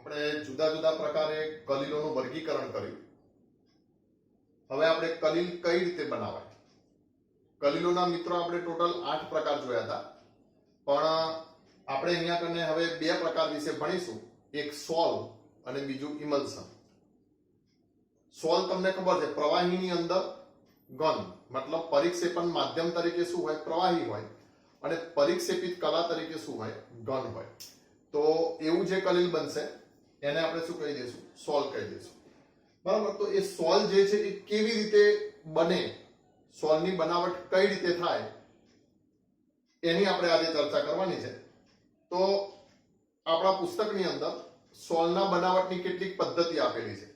આપણે જુદા જુદા પ્રકારે કલીલોનું વર્ગીકરણ કર્યું. હવે આપણે કલીલ કઈ રીતે બનાવાય. કલીલોના મિત્રો આપણે ટોટલ 8 પ્રકાર જોયા હતા, પણ આપણે અહીંયા કને હવે 2 પ્રકાર વિશે ભણીશું. એક સોલ્વ અને બીજું ઇમલ્શન. સોલ્વ તમને ખબર છે, પ્રવાહીની અંદર ઘન મતલબ પરિક્ષેપણ માધ્યમ તરીકે શું હોય, પ્રવાહી હોય, અને પરિક્ષેપિત કલા તરીકે શું હોય, ઘન હોય. તો એવું જે કલીલ બનશે એને આપણે શું કહી દઈશું, સોલ્વ કહી દઈશું. બરાબર. તો એ સોલ્વ જે છે એ કેવી રીતે બને, સોલ્વની બનાવટ કઈ રીતે થાય, એની આપણે આજે ચર્ચા કરવાની છે. તો આપણા પુસ્તકની અંદર સોલ્વના બનાવટની કેટલીક પદ્ધતિ આપેલી છે,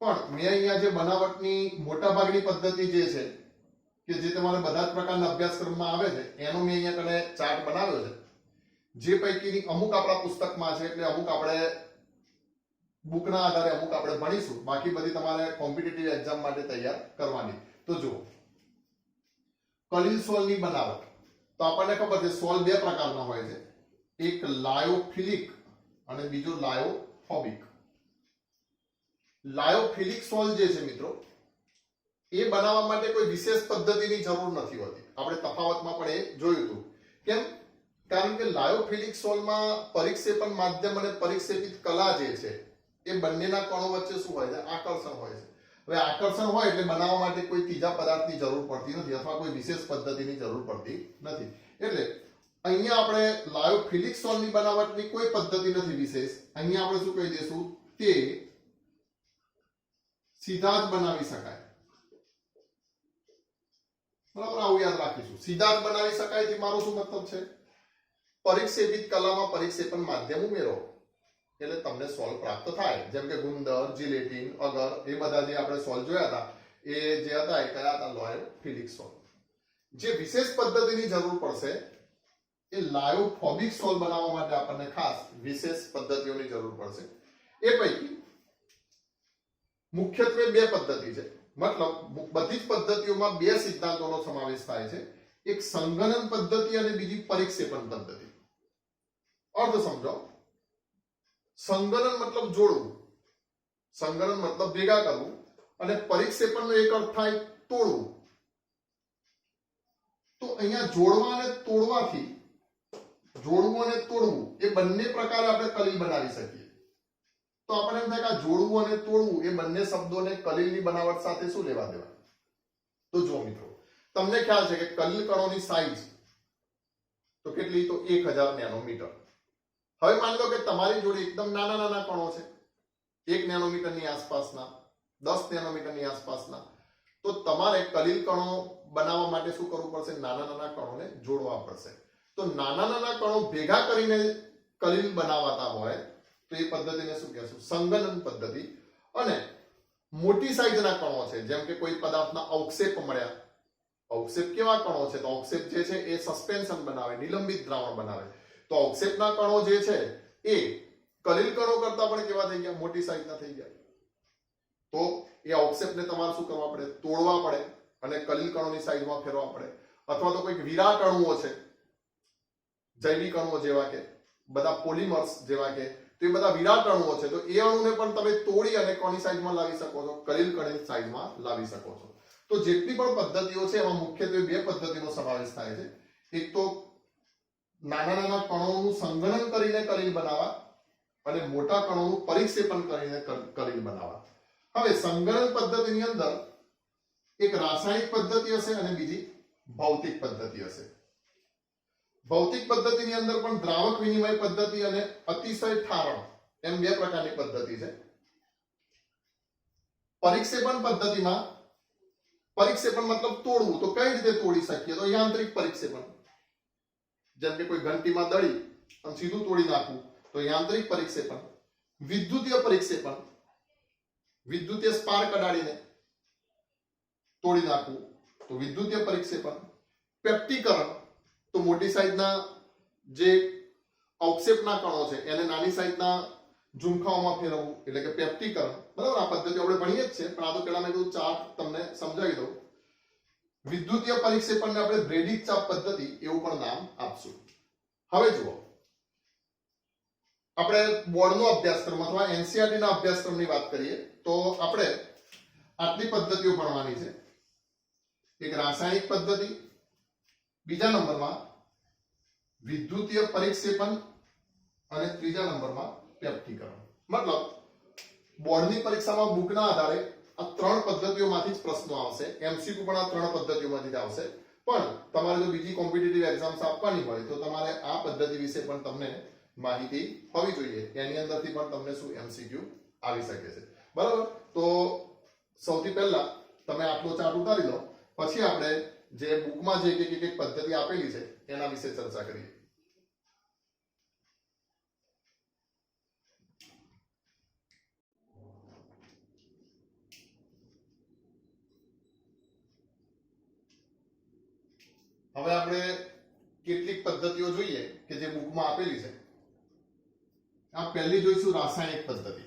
પણ મેં અહીંયા જે બનાવટની મોટાભાગની પદ્ધતિ જે છે કે જે તમારે બધા જ પ્રકારના અભ્યાસક્રમમાં આવે છે એનો મેં અહીંયા કને ચાર્ટ બનાવ્યો છે. જે પૈકીની અમુક આપણા પુસ્તકમાં છે, એટલે અમુક આપણે બુકના આધારે અમુક આપણે ભણીશું, બાકી બધી તમારે કોમ્પિટિટિવ એક્ઝામ માટે તૈયાર કરવાની. તો જુઓ, કલીલ સોલ્વની બનાવટ. તો આપણને ખબર છે સોલ્વ 2 પ્રકારના હોય છે, એક લાયોફિલિક અને બીજો લાયોફોબિક. લાયોફિલિક સોલ્વ જે છે મિત્રો, એ બનાવવા માટે કોઈ વિશેષ પદ્ધતિની જરૂર નથી હોતી. આપણે તફાવતમાં પણ એ જોયું હતું. કેમ? કારણ કે લાયોફિલિક સોલ્વમાં પરિક્ષેપણ માધ્યમ અને પરિક્ષેપિત કલા જે છે એ બંનેના કણો વચ્ચે શું હોય છે, આકર્ષણ હોય છે. હવે આકર્ષણ હોય એટલે બનાવવા માટે કોઈ ત્રીજા પદાર્થની જરૂર પડતી નથી, અથવા કોઈ વિશેષ પદ્ધતિની જરૂર પડતી નથી. એટલે અહીંયા આપણે લાયોફિલિક સોલ્વની બનાવટની કોઈ પદ્ધતિ નથી વિશેષ. અહીંયા આપણે શું કહી દઈશું, તે સીધા જ બનાવી શકાય. બરાબર, આવું યાદ રાખીશું. સીધા જ બનાવી શકાય થી મારો શું મતલબ છે, પરિક્ષેપિત કલામાં પરિક્ષેપણ માધ્યમ ઉમેરો એટલે તમને સોલ્વ પ્રાપ્ત થાય. જેમ કે ગુંદર, જીલેટિન, અગર, એ બધા જે આપણે સોલ્વ જોયા હતા એ જે હતા એ કયા હતા, લાયોફિલિક સોલ્વ. જે વિશેષ પદ્ધતિની જરૂર પડશે એ લાયોફોબિક સોલ્વ બનાવવા માટે આપણને ખાસ વિશેષ પદ્ધતિઓની જરૂર પડશે. એ પૈકી મુખ્યત્વે 2 પદ્ધતિ છે. મતલબ બધી જ પદ્ધતિઓમાં 2 સિદ્ધાંતોનો સમાવેશ થાય છે, એક સંગનન પદ્ધતિ અને બીજી પરિક્ષેપણ પદ્ધતિ. અર્થ સમજો. સંગનન મતલબ જોડવું, સંગનન મતલબ ભેગા કરવું, અને પરિક્ષેપણનો એક અર્થ થાય તોડવું. તો અહીંયા જોડવા અને તોડવાથી, જોડવું અને તોડવું એ બંને પ્રકારે આપણે કલીલ બનાવી શકીએ. તો આપણે એમ થાય કે આ જોડવું અને તોડવું એ બંને શબ્દોને કલીલની બનાવટ સાથે શું લેવા દેવા. તો જો મિત્રો, તમને ખ્યાલ છે કે કલીલ કણોની સાઈઝ તો કેટલી, તો 1000 નેનોમીટર. હવે માની લો કે તમારી જોડે એકદમ નાના નાના કણો છે, 1 નેનોમીટરની આસપાસના, 10 નેનોમીટરની આસપાસના. તો તમારે કલીલ કણો બનાવવા માટે શું કરવું પડશે, નાના નાના કણોને જોડવા પડશે. તો નાના નાના કણો ભેગા કરીને કલીલ બનાવતા હોય તો એ પદ્ધતિને શું કહેશું, સંગનન પદ્ધતિ. અને મોટી સાઈઝના કણો છે, જેમ કે કોઈ પદાર્થના અવક્ષેપ મળ્યા. અવક્ષેપ કેવા કણો છે, તો અવક્ષેપ જે છે એ સસ્પેન્શન બનાવે, નિલંબિત દ્રાવણ બનાવે. તો અવક્ષેપના કણો જે છે એ કલીલ કણો કરતા પણ કેવા થઈ ગયા, મોટી સાઈઝના થઈ ગયા. તો એ અવક્ષેપને તમારે શું કરવા પડે, તોડવા પડે અને કલીલ કણોની સાઈઝમાં ફેરવા પડે. અથવા તો કોઈક વિરાટ અણુઓ છે, જૈવિક અણુઓ જેવા કે બધા પોલિમર્સ જેવા કે, તો એ બધા વિરાટ અણુઓ છે. તો એ અણુને પણ તમે તોડી અને કોની સાઈઝમાં લાવી શકો છો, કલીલ કણની સાઈઝમાં લાવી શકો છો. તો જેટલી પણ પદ્ધતિઓ છે એમાં મુખ્યત્વે 2 પદ્ધતિનો સમાવેશ થાય છે. એક તો નાના નાના કણોનું સંગનન કરીને કલીલ બનાવવા, અને મોટા કણોનું પરિક્ષેપણ કરીને કલીલ બનાવવા. હવે સંગનન પદ્ધતિની અંદર એક રાસાયણિક પદ્ધતિ હશે અને બીજી ભૌતિક પદ્ધતિ હશે. ભૌતિક પદ્ધતિની અંદર પણ દ્રાવક વિનિમય પદ્ધતિ અને અતિશય ઠારણ એમ 2 પ્રકારની પદ્ધતિ છે. પરિક્ષેપણ પદ્ધતિમાં પરિક્ષેપણ મતલબ તોડવું. તો કઈ રીતે તોડી શકીએ, તો યાંત્રિક પરિક્ષેપણ. જેમ કે કોઈ ઘંટીમાં દળી અને સીધું તોડી નાખવું તો યાંત્રિક પરિક્ષેપણ. વિદ્યુતીય પરિક્ષેપણ, વિદ્યુતીય સ્પાર્ક અડાડીને તોડી નાખવું તો વિદ્યુતીય પરિક્ષેપણ. પેપ્ટીકરણ, તો મોટી સાઈઝના જે અવક્ષેપના કણો છે એને નાની સાઈઝના ઝુમખાઓમાં ફેરવવું એટલે કે પેપ્ટીકરણ. બરાબર, આ પદ્ધતિ આપણે ભણીએ જ છે, પણ આ તો પહેલા મેં કીધું ચાર્ટ તમને સમજાવી દઉં. વિદ્યુતીય પરિક્ષેપણને આપણે બ્રેડિક ચાપ પદ્ધતિ એવું પણ નામ આપશું. હવે જુઓ, આપણે બોર્ડનો અભ્યાસક્રમ અથવા એનસીઈઆરટી ના અભ્યાસક્રમની વાત કરીએ તો આપણે આટલી પદ્ધતિઓ ભણવાની છે. એક રાસાયણિક પદ્ધતિ, બીજા નંબરમાં વિદ્યુતીય પરિક્ષેપણ અને ત્રીજા નંબરમાં પેપ્ટીકરણ. મતલબ બોર્ડની પરીક્ષામાં બુકના આધારે આ ત્રણ પદ્ધતિઓમાંથી જ પ્રશ્નો આવશે. એમસીક્યુ પણ આ ત્રણ પદ્ધતિઓમાંથી જ આવશે. પણ તમારે જો બીજી કોમ્પિટિટિવ એક્ઝામ્સ આપવાની હોય તો તમારે આ પદ્ધતિ વિશે પણ તમને માહિતી હોવી જોઈએ. એની અંદરથી પણ તમને શું એમસીક્યુ આવી શકે છે. બરાબર? તો સૌથી પહેલા તમે આટલો ચાર્ટ ઉતારી લો, પછી આપણે જે બુકમાં જે એક પદ્ધતિ આપેલી છે એના વિશે ચર્ચા કરીએ. હવે આપણે કેટલીક પદ્ધતિઓ જોઈએ કે જે બુકમાં આપેલી છે. આ પહેલી જોઈશું રાસાયણિક પદ્ધતિ.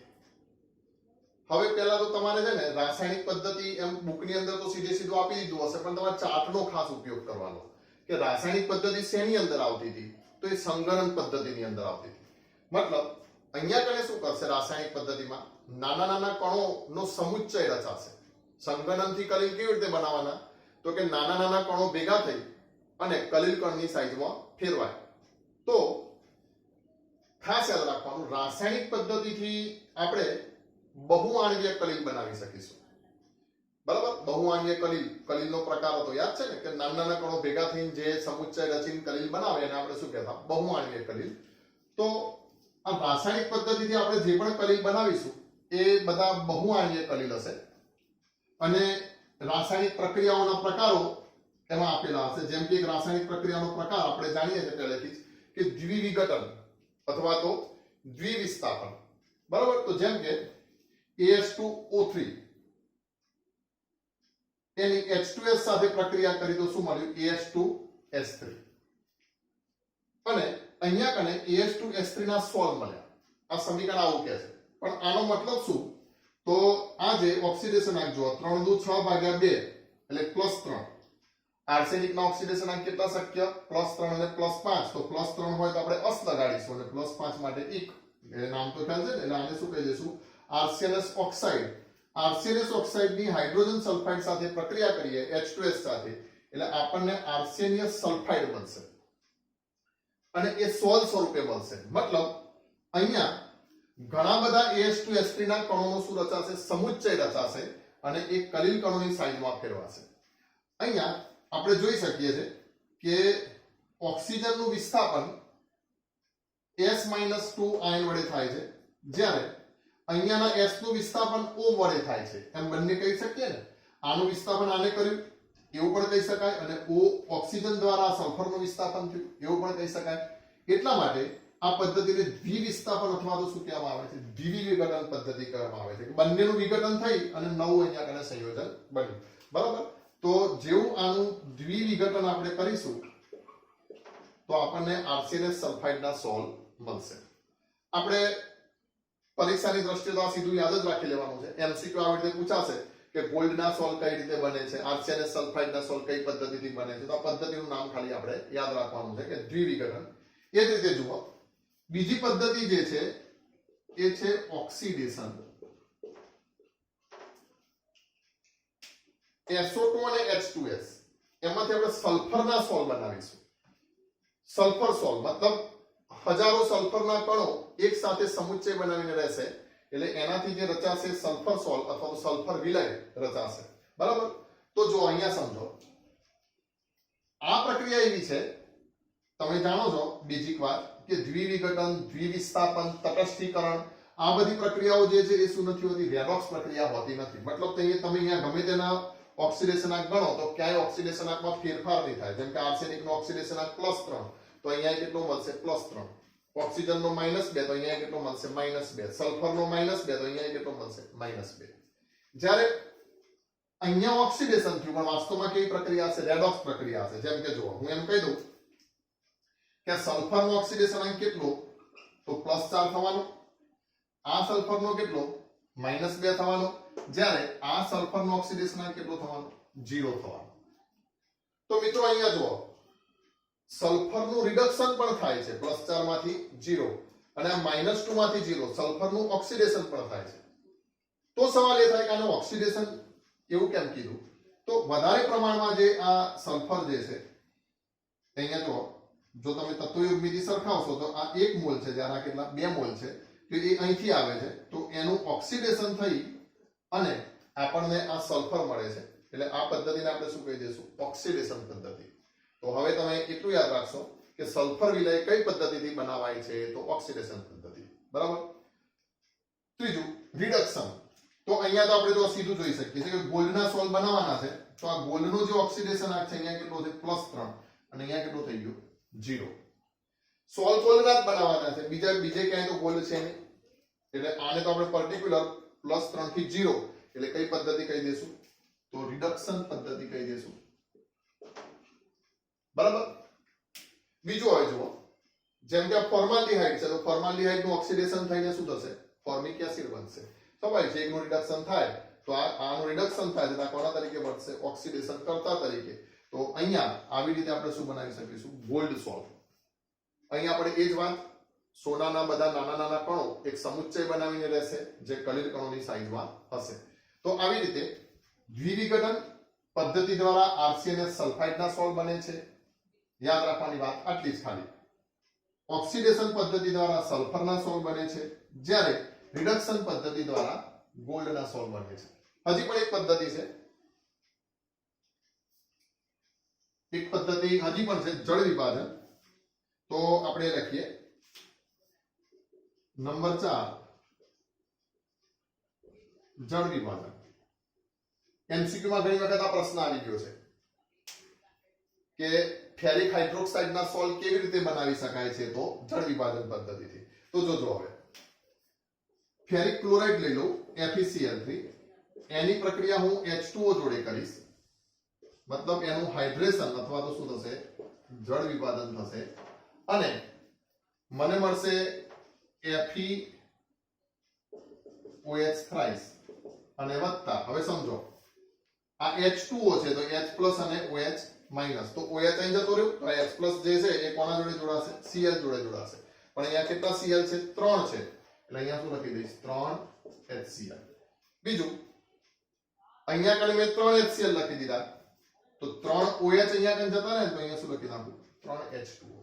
હવે પહેલા તો તમારે છે ને રાસાયણિક પદ્ધતિ એમ બુકની અંદર તો સીધે સીધું આપી દીધું હશે, પણ તમારે ચાર્ટનો ખાસ ઉપયોગ કરવાનો કે રાસાયણિક પદ્ધતિ શેની અંદર આવતી હતી, તો એ સંગણન પદ્ધતિની અંદર આવતી હતી. મતલબ અહીંયા કને શું કરશે, રાસાયણિક પદ્ધતિમાં નાના નાના કણોનો સમુચ્ચય રચાશે. સંગણનથી કલિલ કેવી રીતે બનાવવાના, તો કે નાના નાના કણો ભેગા થઈ અને કલિલ કણની સાઈઝમાં ફેરવાય. તો ખાસ યાદ રાખવાનું, રાસાયણિક પદ્ધતિથી આપણે બહુઆણ્વીય કલિલ બનાવી શકીશું. બરાબર? બહુઆણ્વીય કલિલનો પ્રકાર હતો, યાદ છે ને, કે નાના નાના કણો ભેગા થઈને જે સમુચ્ચય રચીને કલિલ બનાવે એને આપણે શું કહેતા, બહુઆણ્વીય કલિલ. તો આ રાસાયણિક પદ્ધતિથી આપણે જે પણ કલિલ બનાવીશું એ બધા બહુઆણ્વીય કલિલ હશે. અને રાસાયણિક પ્રક્રિયાઓના પ્રકારો એમાં આપેલા હશે. જેમ કે એક રાસાયણિક પ્રક્રિયાનો પ્રકાર આપણે જાણીએ છીએ પહેલેથી જ કે દ્વિવિઘટન અથવા તો દ્વિવિસ્થાપન. બરાબર? તો જેમ કે AS2O3 એની H2S સાથે પ્રક્રિયા કરી તો શું મળ્યું, AS2S3. અને અહીંયા કને AS2S3 ના સોલ મળ્યા. આ સમીકરણ આવું કહે છે. પણ આનો મતલબ શું, તો આ જે ઓક્સિડેશન આંક જુઓ 3×6/2 એટલે +3. આર્સેનિક ના ઓક્સિડેશન આંક કેટલા શક્ય, +3 અને +5. તો +3 હોય તો આપણે અસ લગાડીશું અને +5 માટે ઇક, એટલે નામ તો ખ્યાલ છે ને, એટલે આને શું કહી દઈશું, આર્સેનસ ઓક્સાઇડ. આર્સેનસ ઓક્સાઇડ ની હાઇડ્રોજન સલ્ફાઇડ સાથે પ્રક્રિયા કરીએ H2S સાથે, એટલે આપણને આર્સેનિયસ સલ્ફાઇડ મળશે અને એ સોલ સ્વરૂપે મળશે. મતલબ અહીંયા ઘણા બધા AS2S3 ના કણોનો શું રચાશે, સમુચ્ચય રચાશે અને એ કલિલ કણોની સાઈઝમાં ફેરવાશે. અહીંયા આપણે જોઈ શકીએ છીએ કે ઓક્સિજનનું વિસ્થાપન S-2 આયન વડે થાય છે, જ્યારે અહીંયાના S નું વિસ્થાપન O વડે થાય છે. એમ બંને કહી શકીએ ને. આનું વિસ્થાપન આને કર્યું એવું પણ કહી શકાય, અને O ઓક્સિજન દ્વારા સલ્ફરનું વિસ્થાપન થયું એવું પણ કહી શકાય. એટલા માટે આ પદ્ધતિને દ્વિવિસ્થાપન અથવા તો શું કહેવામાં આવે છે, દ્વિવિઘટન પદ્ધતિ કહેવામાં આવે છે. બંનેનું વિઘટન થઈ અને નવું અહીંયા કને સંયોજન બન્યું. બરાબર? તો જેવું આનું દ્વિવિઘટન આપણે કરીશું તો આપણને આર્સેનસ સલ્ફાઇડના સોલ મળશે. આપણે પરીક્ષાની દ્રષ્ટિએ તો આ સીધું યાદ જ રાખી લેવાનું છે. એમસીક્યુ આવી રીતે પૂછાશે કે ગોલ્ડના સોલ કઈ રીતે બને છે, આર્સેનસ સલ્ફાઇડના સોલ કઈ પદ્ધતિથી બને છે, તો આ પદ્ધતિનું નામ ખાલી આપણે યાદ રાખવાનું છે કે દ્વિવિઘટન. એ જ રીતે જુઓ, બીજી પદ્ધતિ જે છે એ છે ઓક્સિડેશન. SO2 અને H2S એમાંથી આપણે સલ્ફરના સોલ બનાવીશું. સલ્ફર સોલ મતલબ હજારો સલ્ફરના કણો એક સાથે સમુચ્ચય બનાવીને રહેશે, એટલે એનાથી જે રચાશે સલ્ફર સોલ અથવા તો સલ્ફર વિલય રચાશે. બરાબર? તો જો અહીંયા સમજો, આ પ્રક્રિયા એવી છે, તમે જાણો છો બીજી વાત કે દ્વિવિઘટન, દ્વિવિસ્થાપન, તટસ્થીકરણ, આ બધી પ્રક્રિયાઓ જે છે એ શું નથી હોતી, રેડોક્સ પ્રક્રિયા હોતી નથી. મતલબ તમે અહીંયા ગમે તેના ઓક્સિડેશન આંક ગણો તો ક્યાંય ઓક્સિડેશન આંકમાં ફેરફાર નહીં થાય. જેમ કે આર્સેનિક નો ઓક્સિડેશન આંક +3 તો અહીંયા કેટલો મળશે, +3. ઓક્સિજન નો -2 તો અહીંયા કેટલો મળશે, -2. સલ્ફર નો -2 તો અહીંયા કેટલો મળશે, -2. જ્યારે અહીંયા ઓક્સિડેશન થયું પણ વાસ્તવમાં કેવી પ્રક્રિયા છે, રેડોક્સ પ્રક્રિયા છે. જેમ કે જુઓ, હું એમ કહી દઉં કે સલ્ફર નો ઓક્સિડેશન આંક કેટલો, તો +4 થવાનો. આ સલ્ફર નો કેટલો, -2 થવાનો. જ્યારે આ સલ્ફર નો ઓક્સિડેશન આંક કેટલો થવાનો, 0 થવાનો. તો મિત્રો અહીંયા જુઓ, સલ્ફર નું રિડક્શન પણ થાય છે, +4 માંથી 0. અને આ -2 માંથી 0 સલ્ફરનું ઓક્સિડેશન પણ થાય છે. તો સવાલ એ થાય કે આનું ઓક્સિડેશન એવું કેમ કીધું? તો વધારે પ્રમાણમાં જે આ સલ્ફર જે છે અહીંયા જો તમે તત્વયુગ્મિથી સરખાવશો તો આ 1 મોલ છે, જ્યારે આ કેટલા 2 મોલ છે, તો એ અહીંથી આવે છે, તો એનું ઓક્સિડેશન થઈ અને આપણને આ સલ્ફર મળે છે. એટલે આ પદ્ધતિને આપણે શું કહી દઈશું? ઓક્સિડેશન પદ્ધતિ. તો હવે તમે એટલું યાદ રાખશો કે સલ્ફર વિલય કઈ પદ્ધતિથી બનાવાય છે? તો ઓક્સિડેશન પદ્ધતિ. બરાબર. ત્રીજું રિડક્શન. તો અહીંયા તો આપણે જો સીધું જોઈ શકીએ છીએ કે ગોલ્ડના સોલ બનાવવાના છે, તો આ ગોલ્ડનું જે ઓક્સિડેશન આગ છે અહીંયા કેટલો છે? +3 અને અહીંયા કેટલો થઈ ગયો? 0. સોલ ગોલ્ડના જ બનાવવાના છે, બીજે ક્યાંય તો ગોલ્ડ છે નહીં, એટલે આને તો આપણે પર્ટિક્યુલર +3 થી 0 એટલે કઈ પદ્ધતિ કહી દઈશું? તો રિડક્શન પદ્ધતિ કહી દઈશું. બરાબર. બીજું હવે જુઓ, જેમ કે ફોર્માલ્ડિહાઇડ છે, તો ફોર્માલ્ડિહાઇડ નું ઓક્સિડેશન થઈને શું થશે? ફોર્મિક એસિડ બનશે. સ્વાભાવિક છે, એકનું રિડક્શન થાય તો આનું રિડક્શન થાય છે, કોના તરીકે બનશે? ઓક્સિડેશન કરતા તરીકે. તો અહીંયા આવી રીતે આપણે શું બનાવી શકીશું? Gold solve. અહીંયા આપણે એ જ વાત, સોનાના બધા નાના નાના કણો એક સમુચ્ચય બનાવીને રહેશે જે કલિલ કણોની સાઈઝમાં હશે. તો આવી રીતે દ્વિવિઘટન પદ્ધતિ દ્વારા આરસીએનએસ સલ્ફાઇડના સોલ્વ બને છે. યાદ રાખવાની વાત આટલી જ ખાલી. ઓક્સિડેશન પદ્ધતિ દ્વારા સલ્ફરના સોલ્વ બને છે, જ્યારે રિડક્શન પદ્ધતિ દ્વારા ગોલ્ડના સોલ્વ બને છે. હજી પણ એક પદ્ધતિ છે, હજી પણ છે, જળ વિભાજન. તો આપણે લખીએ નંબર 4, જળ વિભાજન. એમસીક્યુ માં ઘણી વખત આ પ્રશ્ન આવી ગયો છે કે ફેરિક હાઇડ્રોક્સાઇડના સોલ્વ કેવી રીતે બનાવી શકાય છે? તો જળ વિભાજન પદ્ધતિથી. તો જોજો, હવે ફેરિક ક્લોરાઇડ લઈ લઉં, FeCl3, એની પ્રક્રિયા હું H2O જોડે કરીશ, મતલબ એનું હાઇડ્રેશન અથવા તો શું થશે? જળ વિભાજન થશે, અને મને મળશે FeOH થ્રાઇસ અને વત્તા, હવે સમજો આ H2O છે તો H+ અને OH-, તો OH અહીં જતો રહ્યો, તો H+ જે છે એ કોના જોડે જોડાશે? Cl જોડે જોડાશે. પણ અહીંયા કેટલા Cl છે? 3 છે, એટલે અહીંયા શું લખી દઈશ? 3HCl. બીજું અહીંયા કણે મેં 3HCl લખી દીધા, તો 3OH અહીંયા કણે જતા રહે, તો અહીંયા શું લખી નાખું? 3H2O.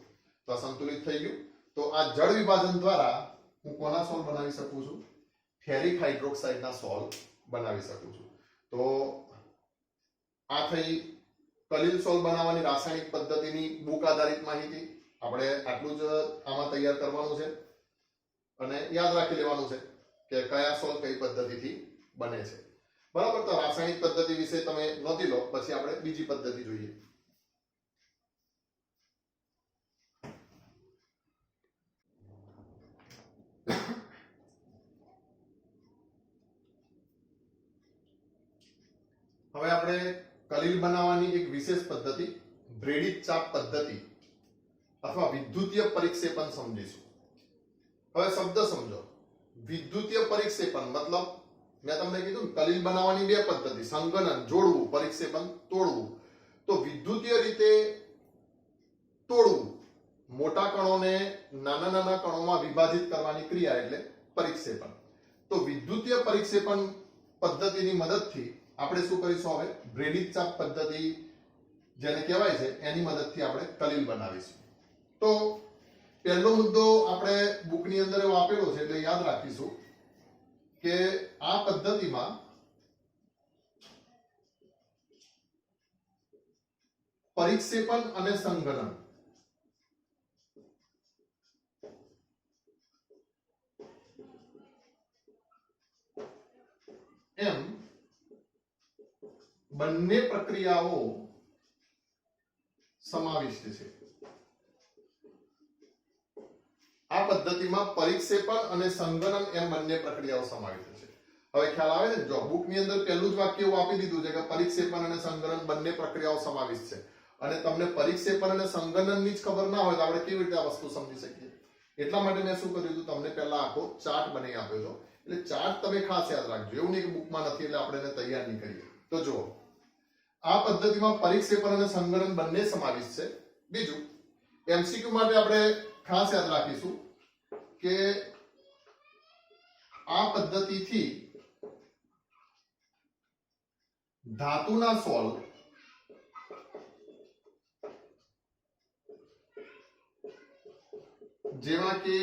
તો આ સંતુલિત થઈ ગયું. તો આ જળ વિભાજન દ્વારા હું કોના સોલ્વ બનાવી શકું છું? ફેરિક હાઇડ્રોક્સાઇડના સોલ્વ બનાવી શકું છું. તો આ થઈ કલિલ સોલ્વ બનાવવાની રાસાયણિક પદ્ધતિની બુક આધારિત માહિતી. આપણે આટલું જ આમાં તૈયાર કરવાનું છે અને યાદ રાખી લેવાનું છે કે કયા સોલ્વ કઈ પદ્ધતિથી બને છે. બરાબર. તો રાસાયણિક પદ્ધતિ વિશે તમે નોંધી લો, પછી આપણે બીજી પદ્ધતિ જોઈએ. હવે આપણે કલિલ બનાવવાની એક વિશેષ પદ્ધતિ બ્રેડિત ચાપ પદ્ધતિ અથવા વિદ્યુતીય પરિક્ષેપણ સમજીશું. હવે શબ્દ સમજો. વિદ્યુતીય પરિક્ષેપણ મતલબ મેં તમને કીધું કલિલ બનાવવાની બે પદ્ધતિ, સંગનન જોડવું, પરિક્ષેપણ તોડવું. તો વિદ્યુતીય રીતે તોડવું, મોટા કણોને નાના નાના કણોમાં વિભાજિત કરવાની ક્રિયા એટલે પરિક્ષેપણ. તો વિદ્યુતીય પરિક્ષેપણ પદ્ધતિની મદદથી આપણે શું કરીશું? હવે બ્રેડિત ચાપ પદ્ધતિ જેને કહેવાય છે એની મદદથી આપણે કલિલ બનાવીશું. તો પહેલો મુદ્દો આપણે બુકની અંદર એવો આપેલો છે એટલે યાદ રાખીશું કે આ પદ્ધતિમાં પરિક્ષેપણ અને સંગનન એમ બંને પ્રક્રિયાઓ સમાવિષ્ટ છે. આ પદ્ધતિમાં પરિક્ષેપણ અને સંગનન એમ બંને પ્રક્રિયાઓ સમાવિષ્ટ છે. હવે ખ્યાલ આવે છે? જો બુકની અંદર પહેલું જ વાક્ય એવું આપી દીધું છે કે પરિક્ષેપણ અને સંગનન બંને પ્રક્રિયાઓ સમાવિષ્ટ છે, અને તમને પરિક્ષેપણ અને સંગનનની જ ખબર ના હોય તો આપણે કેવી રીતે આ વસ્તુ સમજી શકીએ? એટલા માટે મેં શું કર્યું હતું, તમને પહેલા આખો ચાર્ટ બનાવી આપ્યો હતો. એટલે ચાર્ટ તમે ખાસ યાદ રાખજો. એવું નહીં કે બુકમાં નથી એટલે આપણે એને તૈયાર નહીં કરીએ. તો જુઓ, આ પદ્ધતિમાં પરિક્ષેપણ અને સંગનન બંને સમાવિષ્ટ છે. બીજું, એમસીક્યુ માટે આપણે ખાસ યાદ રાખીશું કે આ પદ્ધતિથી ધાતુના સોલ જેવા કે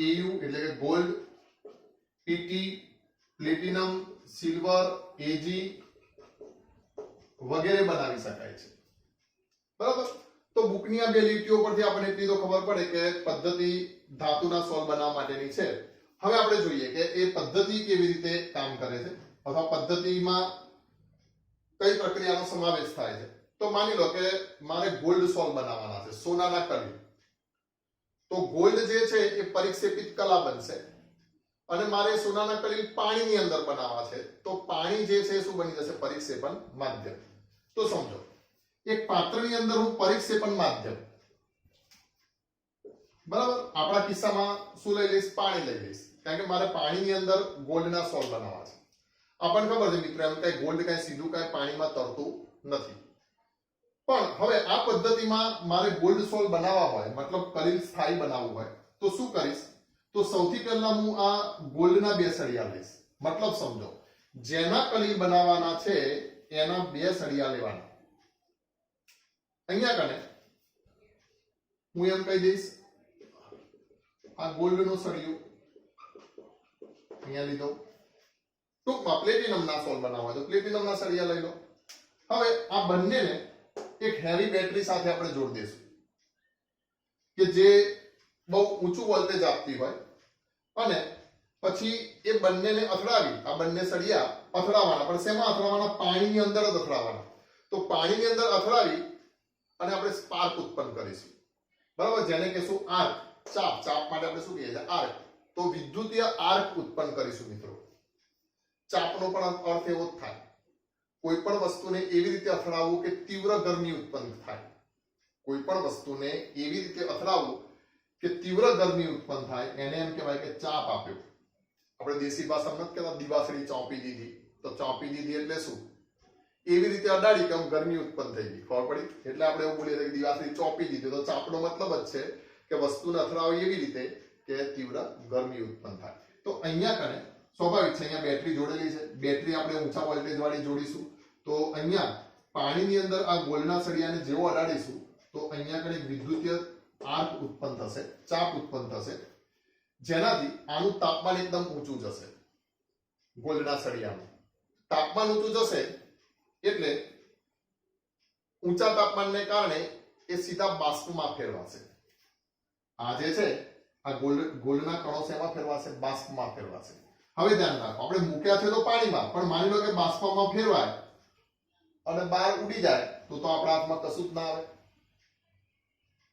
એયુ એટલે કે ગોલ્ડ, પીટી, પ્લેટિનમ, સિલ્વર, એજી વગેરે બનાવી શકાય છે. બરાબર. તો બુકની આ બે લીટીઓ પરથી આપણને એટલી તો ખબર પડે કે પદ્ધતિ ધાતુના સોલ બનાવવા માટેની છે. હવે આપણે જોઈએ કે એ પદ્ધતિ કેવી રીતે કામ કરે છે અથવા પદ્ધતિમાં કઈ પ્રક્રિયાનો સમાવેશ થાય છે. તો માની લો કે મારે ગોલ્ડ સોલ બનાવવાના છે, સોનાના કલી. તો ગોલ્ડ જે છે એ પરિક્ષેપિત કલા બનશે અને મારે સોનાના કલી પાણીની અંદર બનાવવા છે. તો પાણી જે છે શું બની જશે? પરિક્ષેપણ માધ્યમ. તો સમજો એક પાત્રની અંદર હું પરિક્ષેપણ માધ્યમ, બરાબર, આપણા કિસ્સામાં શું લઈ લઈશ? પાણી લઈ લઈશ, કારણ કે મારે પાણીની અંદર ગોલ્ડના સોલ બનાવવા છે. આપણને ખબર છે મિત્રો, એમ કઈ ગોલ્ડ કઈ સીધું કઈ પાણીમાં તરતું નથી. પણ હવે આ પદ્ધતિમાં મારે ગોલ્ડ સોલ બનાવવા હોય, મતલબ કલીલ સ્થાયી બનાવવું હોય, તો શું કરીશ? તો સૌથી પહેલા હું આ ગોલ્ડના બે સળિયા લઈશ. મતલબ સમજો, જેના કલીલ બનાવવાના છે એના બે સળિયા લેવાના. અહીંયા કને હું એમ કહી દઈશ, આ ગોલ્ડનો સળિયો અહીંયા લીધો. ટૂંકમાં પ્લેટિનમના સોલ બનાવવા હોય તો પ્લેટિનમના સળિયા લઈ લો. હવે આ બંનેને એક હેવી બેટરી સાથે આપણે જોડી દઈશું કે જે બહુ ઊંચું વોલ્ટેજ આપતી હોય, અને પછી એ બંનેને અથડાવી, આ બંને સળિયા અથડાવાના. પણ શેમાં અથડાવાના? પાણીની અંદર જ અથડાવાના. તો પાણીની અંદર અથડાવી અને આપણે સ્પાર્ક ઉત્પન્ન કરીશું. બરાબર, જેને કહેશું આર્ક. ચાપ, ચાપ માટે આપણે શું કહીએ છીએ? આર્ક. તો વિદ્યુતીય આર્ક ઉત્પન્ન કરીશું મિત્રો. ચાપનો પણ અર્થ એવો જ થાય, કોઈ પણ વસ્તુને એવી રીતે અથડાવવું કે તીવ્ર ગરમી ઉત્પન્ન થાય. કોઈ પણ વસ્તુને એવી રીતે અથડાવવું કે તીવ્ર ગરમી ઉત્પન્ન થાય, એને એમ કહેવાય કે ચાપ આપ્યો. આપણે દેશી ભાષામાં નથી કહેતા દિવાસળી ચોંપી દીધી. તો ચોંપી દીધી એટલે શું? એવી રીતે અડાડી કે ગરમી ઉત્પન્ન થઈ ગઈ. ખબર પડી? એટલે આપણે એવું બોલીએ કે દિવાસળી ચોંપી દીધી. તો ચાપનો મતલબ જ છે કે વસ્તુને અથડાવી એવી રીતે કે તીવ્ર ગરમી ઉત્પન્ન થાય. તો અહીંયા કને સ્વાભાવિક છે, અહીંયા બેટરી જોડેલી છે. બેટરી આપણે ઊંચા વોલ્ટેજ વાળી જોડીશું. તો અહીંયા પાણીની અંદર આ ગોલ્ડના સળિયાને જેવો અડાડીશું તો અહીંયા કને વિદ્યુતીય આર્ક ઉત્પન્ન થશે, ચાપ ઉત્પન્ન થશે, જેનાથી આનું તાપમાન એકદમ ઊંચું જશે. ગોલ્ડના સળિયાનું તાપમાન ઊંચું જશે એટલે ઊંચા તાપમાનને કારણે એ સીધા બાષ્પમાં ફેરવાશે. આ જે છે આ ગોલ્ડના કણો શેમાં ફેરવાશે? બાષ્પમાં ફેરવાશે. હવે ધ્યાન રાખો, આપણે મૂક્યા છે તો પાણીમાં, પણ માની લો કે બાષ્પમાં ફેરવાય અને બહાર ઉડી જાય તો આપણા હાથમાં કશું જ ના આવે.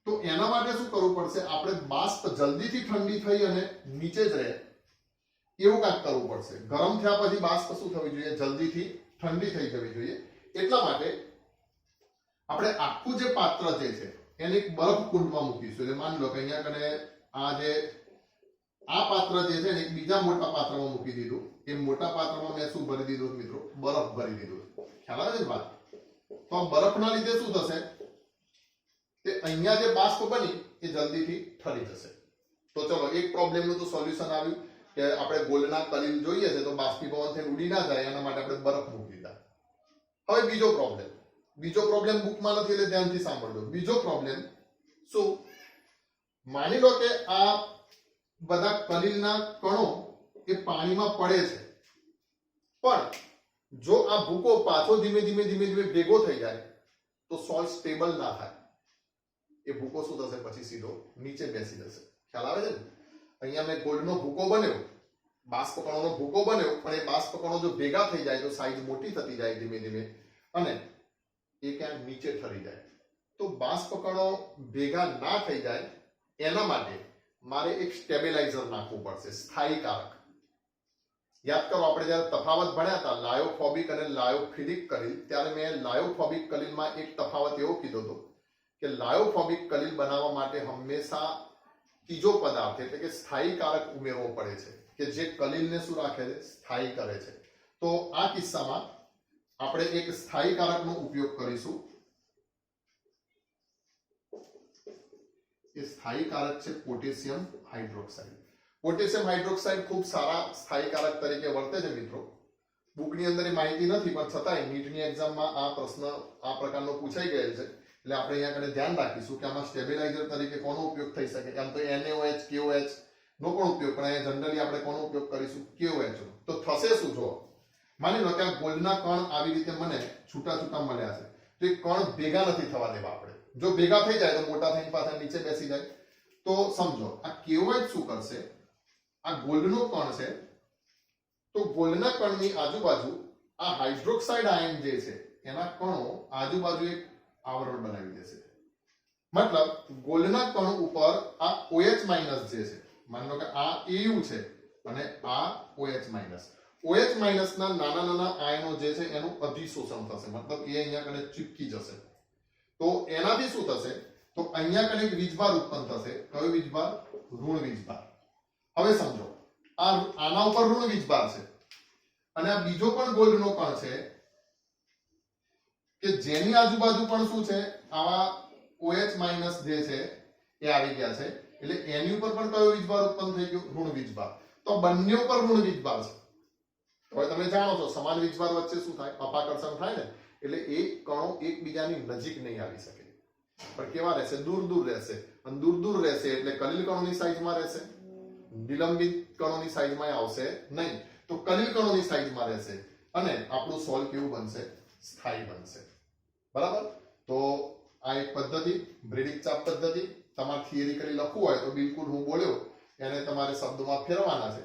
તો એના માટે શું કરવું પડશે? આપણે બાષ્પ જલ્દીથી ઠંડી થઈ અને નીચે જ રહે એવું કાંઈક કરવું પડશે. ગરમ થયા પછી બાષ્પ શું થવી જોઈએ? જલ્દીથી ઠંડી થઈ જવી જોઈએ. એટલા માટે આપણે આખું જે પાત્ર જે છે એને એક બરફ કુંડમાં મૂકીશું. એટલે માની લો કે અહીંયા કને આ પાત્ર જે છે ને એક બીજા મોટા પાત્રમાં મૂકી દીધું. એ મોટા પાત્રમાં મેં શું ભરી દીધું મિત્રો? બરફ ભરી દીધું. ખ્યાલ આવે છે વાત? તો આ બરફના લીધે શું થશે? તે અહીંયા જે બાષ્પ બની એ જલ્દીથી ઠરી જશે. તો ચલો, એક પ્રોબ્લેમનું તો સોલ્યુશન આવ્યું કે આપણે ગોલ્ડના કલીલ જોઈએ છે તો બાષ્પીભવન થઈને ઉડી ના જાય એના માટે આપણે બરફ મૂકી દીધા. હવે બીજો પ્રોબ્લેમ બુકમાં નથી એટલે ધ્યાનથી સાંભળજો. બીજો પ્રોબ્લેમ શું? માની લો કે આ બધા કલીલના કણો એ પાણીમાં પડે છે, પણ જો આ ભૂકો પાછો ધીમે ધીમે ભેગો થઈ જાય તો સોલ્ટ સ્ટેબલ ના થાય. એ ભૂકો શું થશે? પછી સીધો નીચે બેસી જશે. ખ્યાલ આવે છે ને? અહીંયા મેં ગોલ્ડનો ભૂકો બન્યો, બાષ્પ કણોનો ભૂકો બન્યો, પણ એ બાષ્પ કણો જો ભેગા થઈ જાય તો સાઈઝ મોટી થતી જાય ધીમે અને એ ક્યાંક નીચે ઠરી જાય. તો બાષ્પ કણો ભેગા ના થઈ જાય એના માટે મારે એક સ્ટેબિલાઇઝર નાખવું પડશે, સ્થાયીકારક. યાદ કરો, આપણે જ્યારે તફાવત ભણ્યા હતા લાયોફોબિક અને લાયોફિલિક કલીલ, ત્યારે મેં લાયોફોબિક કલીલમાં એક તફાવત એવો કીધો હતો કે લાયોફોબિક કલીલ બનાવવા માટે હંમેશા ત્રીજો પદાર્થ એટલે કે સ્થાયીકારક ઉમેરવો પડે છે કે જે કલીલને શું રાખે છે? સ્થાયી કરે છે. તો આ કિસ્સામાં આપણે એક સ્થાયીકારકનો ઉપયોગ કરીશું. એ સ્થાયીકારક છે પોટેશિયમ હાઇડ્રોક્સાઇડ. પોટેશિયમ હાઇડ્રોક્સાઇડ ખૂબ સારા સ્થાયીકારક તરીકે વર્તે છે મિત્રો. બુકની અંદર એ માહિતી નથી, પણ છતાંય નીટની એક્ઝામમાં આ પ્રશ્ન આ પ્રકારનો પૂછાઈ ગયેલ છે, એટલે આપણે અહીંયા કને ધ્યાન રાખીશું કે આમાં સ્ટેબિલાઇઝર તરીકે કોનો ઉપયોગ થઈ શકે. એમ તો NaOH KOH નો પણ ઉપયોગ, પણ અહીંયા જનરલી આપણે કોનો ઉપયોગ કરીશું? KOH નો. તો થશે શું? જો માની લો કે આ ગોલ્ડના કણ આવી રીતે મને છૂટા છૂટા મળ્યા છે, તો એ કણ ભેગા નથી થવા દેવા આપણે. જો ભેગા થઈ જાય તો મોટા થઈને પાછા નીચે બેસી જાય. તો સમજો આ KOH શું કરશે? આ ગોલ્ડનો કણ છે, તો ગોલ્ડના કણની આજુબાજુ આ હાઇડ્રોક્સાઇડ આયન જે છે એના કણો આજુબાજુ એક આવરણ બનાવી દેશે. મતલબ ગોલ્ડના કણ ઉપર આ OH- જે છે, માની લો કે આ AU છે અને આ OH-. OH- ના નાના નાના આયનો જે છે એનું અધિશોષણ થશે, મતલબ એ અહીંયા કને ચીપકી જશે. તો એનાથી શું થશે? તો અહીંયા કને એક વીજભાર ઉત્પન્ન થશે. કયો વીજભાર? ઋણ વીજભાર. હવે સમજો આના ઉપર ઋણ વીજભાર છે અને આ બીજો પણ ગોલ્ડનો કણ છે કે જેની આજુબાજુ પણ શું છે? આવા OH- જે છે એ આવી ગયા છે, એટલે એની ઉપર પણ કયો વીજભાર ઉત્પન્ન થઈ ગયો? ઋણ વીજભાર. તો બંને ઉપર ઋણ વીજભાર છે. હવે તમે જાણો છો સમાન વીજભાર વચ્ચે શું થાય? અપાકર્ષણ થાય ને, એટલે એ કણો એકબીજાની નજીક નહીં આવી શકે, પણ કેવા રહેશે? દૂર દૂર રહેશે. અને દૂર દૂર રહેશે એટલે કલિલ કણોની સાઈઝમાં રહેશે, નિલંબિત કણોની સાઈઝમાં આવશે નહીં. તો કલિલ કણોની સાઈઝમાં રહેશે અને આપણું સોલ કેવું બનશે? સ્થાયી બનશે. બરાબર? તો આ એક પદ્ધતિ, બ્રેડિક ચાપ પદ્ધતિ. તમારે થિયરિકલી લખવું હોય તો બિલકુલ હું બોલ્યો એને તમારે શબ્દોમાં ફેરવાના છે.